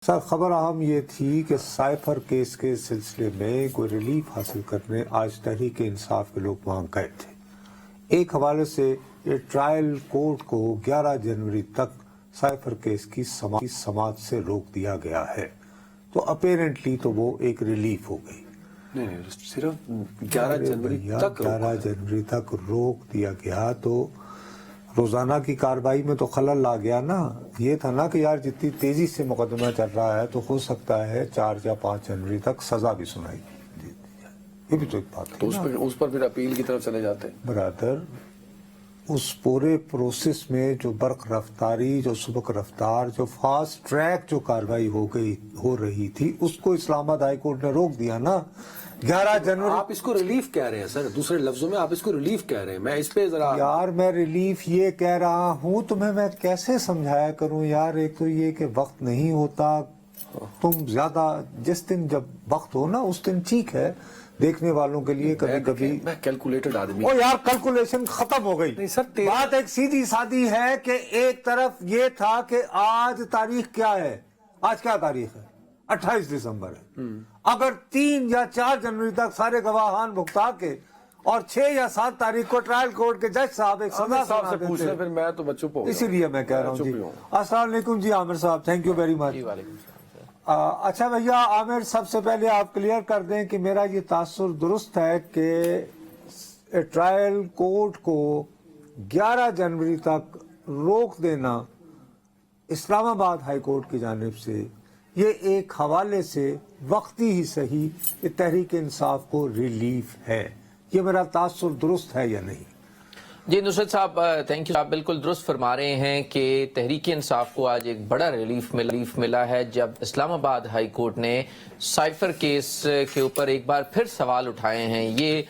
سر خبر اہم یہ تھی کہ سائفر کیس کے سلسلے میں کوئی ریلیف حاصل کرنے آج تحریک انصاف کے لوگ وہاں گئے تھے۔ ایک حوالے سے یہ ٹرائل کورٹ کو 11 جنوری تک سائفر کیس کی سماعت سے روک دیا گیا ہے، تو اپیرنٹلی تو وہ ایک ریلیف ہو گئی۔ نہیں صرف 11 جنوری تک روک دیا گیا تو روزانہ کی کارروائی میں تو خلل آ گیا نا۔ یہ تھا نا کہ یار جتنی تیزی سے مقدمہ چل رہا ہے تو ہو سکتا ہے 4 یا 5 جنوری تک سزا بھی سنائی دی جائے، یہ بھی تو ایک بات ہے تو اس پر پھر اپیل کی طرف چلے جاتے ہیں۔ برادر، اس پورے پروسیس میں جو برق رفتاری، جو سبک رفتار، جو فاسٹ ٹریک جو کارروائی ہو رہی تھی، اس کو اسلام آباد ہائی کورٹ نے روک دیا نا 11 جنوری۔ آپ اس کو ریلیف کہہ رہے ہیں سر، دوسرے لفظوں میں آپ اس کو ریلیف کہہ رہے ہیں۔ میں اس پہ ذرا یار میں ریلیف یہ کہہ رہا ہوں، تمہیں میں کیسے سمجھایا کروں یار۔ ایک تو یہ کہ وقت نہیں ہوتا، تم زیادہ جس دن جب وقت ہو نا اس دن ٹھیک ہے دیکھنے والوں کے لیے، کبھی کبھی میں کیلکولیٹڈ آدمی۔ او یار کیلکولیشن ختم ہو گئی۔ بات ایک سیدھی سادی ہے کہ ایک طرف یہ تھا کہ آج تاریخ کیا ہے، آج کیا تاریخ ہے، 28 دسمبر ہے۔ اگر 3 یا 4 جنوری تک سارے گواہان بھگتا کے اور 6 یا 7 تاریخ کو ٹرائل کورٹ کے جج صاحب ایک سزا سنا دیتے، پھر میں تو بچوں کو اسی لیے میں کہہ رہا ہوں۔ جی السلام علیکم جی عامر صاحب، تھینک یو ویری مچ۔ اچھا بھیا عامر، سب سے پہلے آپ کلیئر کر دیں کہ میرا یہ تاثر درست ہے کہ ٹرائل کورٹ کو 11 جنوری تک روک دینا اسلام آباد ہائی کورٹ کی جانب سے یہ ایک حوالے سے وقتی ہی صحیح تحریک انصاف کو ریلیف ہے، یہ میرا تاثر درست ہے یا نہیں؟ جی نصرت صاحب تھینک یو، آپ بالکل درست فرما رہے ہیں کہ تحریک انصاف کو آج ایک بڑا ریلیف ملا ہے جب اسلام آباد ہائی کورٹ نے سائفر کیس کے اوپر ایک بار پھر سوال اٹھائے ہیں۔ یہ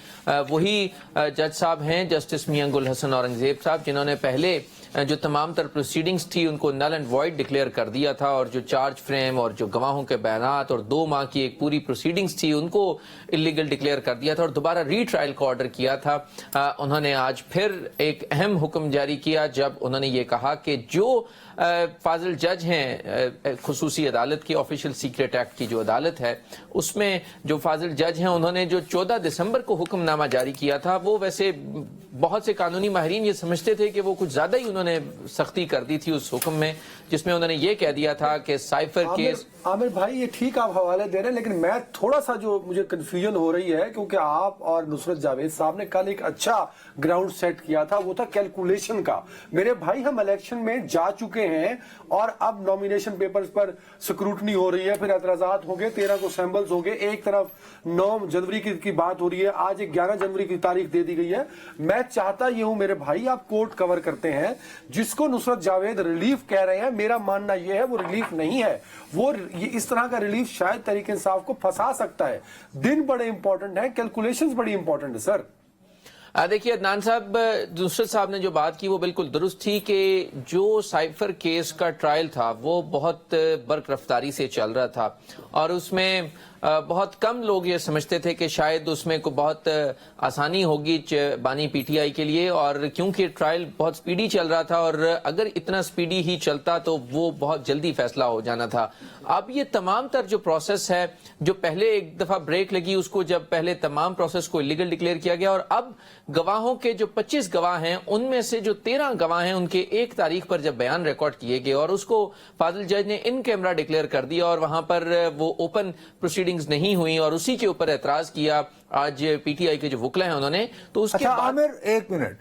وہی جج صاحب ہیں، جسٹس میاں گل حسن اورنگزیب صاحب، جنہوں نے پہلے جو تمام تر پروسیڈنگز تھی ان کو نل اینڈ وائڈ ڈکلیئر کر دیا تھا، اور جو چارج فریم اور جو گواہوں کے بیانات اور 2 ماہ کی ایک پوری پروسیڈنگز تھی ان کو اللیگل ڈکلیئر کر دیا تھا اور دوبارہ ری ٹرائل کا آرڈر کیا تھا۔ انہوں نے آج پھر ایک اہم حکم جاری کیا جب انہوں نے یہ کہا کہ جو فاضل جج ہیں خصوصی عدالت کی، آفیشل سیکریٹ ایکٹ کی جو عدالت ہے، اس میں جو فاضل جج ہیں انہوں نے جو 14 دسمبر کو حکم نامہ جاری کیا تھا، وہ ویسے بہت سے قانونی ماہرین یہ سمجھتے تھے کہ وہ کچھ زیادہ ہی انہوں نے سختی کر دی تھی اس حکم میں، جس میں انہوں نے یہ کہہ دیا تھا کہ سائفر کیس۔ عامر بھائی یہ ٹھیک آپ حوالے دے رہے ہیں، لیکن میں تھوڑا سا جو مجھے کنفیوژن ہو رہی ہے، کیونکہ آپ اور نصرت جاوید صاحب نے کل ایک اچھا گراؤنڈ سیٹ کیا تھا، وہ تھا کیلکولیشن کا۔ میرے بھائی ہم الیکشن میں جا چکے ہیں اور اب نومینیشن پیپرز پر سکروٹنی ہو رہی ہے، پھر اعتراضات ہوں گے، 13 کو سیمبلز ہوں گے، ایک طرف 9 جنوری کی بات ہو رہی ہے، آج 11 جنوری کی تاریخ دے دی گئی ہے۔ میں چاہتا یہ ہوں میرے بھائی آپ کورٹ کور کرتے ہیں، جس کو نصرت جاوید ریلیف کہہ رہے ہیں، میرا ماننا یہ ہے وہ ریلیف نہیں ہے، وہ اس طرح کا ریلیف شاید تحریک انصاف کو پھنسا سکتا ہے۔ دن بڑے امپورٹنٹ ہیں، کیلکولیشنز بڑی امپورٹنٹ ہے سر۔ دیکھیے عدنان صاحب، نصرت صاحب نے جو بات کی وہ بالکل درست تھی کہ جو سائفر کیس کا ٹرائل تھا وہ بہت برق رفتاری سے چل رہا تھا، اور اس میں بہت کم لوگ یہ سمجھتے تھے کہ شاید اس میں کوئی بہت آسانی ہوگی بانی پی ٹی آئی کے لیے، اور کیونکہ ٹرائل بہت سپیڈی چل رہا تھا، اور اگر اتنا سپیڈی ہی چلتا تو وہ بہت جلدی فیصلہ ہو جانا تھا۔ اب یہ تمام تر جو پروسیس ہے، جو پہلے ایک دفعہ بریک لگی اس کو، جب پہلے تمام پروسیس کو اللیگل ڈکلیئر کیا گیا، اور اب گواہوں کے جو 25 گواہ ہیں ان میں سے جو 13 گواہ ہیں ان کے 1 تاریخ پر جب بیان ریکارڈ کیے گئے اور اس کو فاضل جج نے ان کیمرہ ڈکلیئر کر دیا، اور وہاں پر وہ اوپن پروسیڈنگز نہیں ہوئی اور اسی کے اوپر اعتراض کیا آج پی ٹی آئی کے جو وکلا ہیں انہوں نے، تو اس کے بعد عامر ایک منٹ،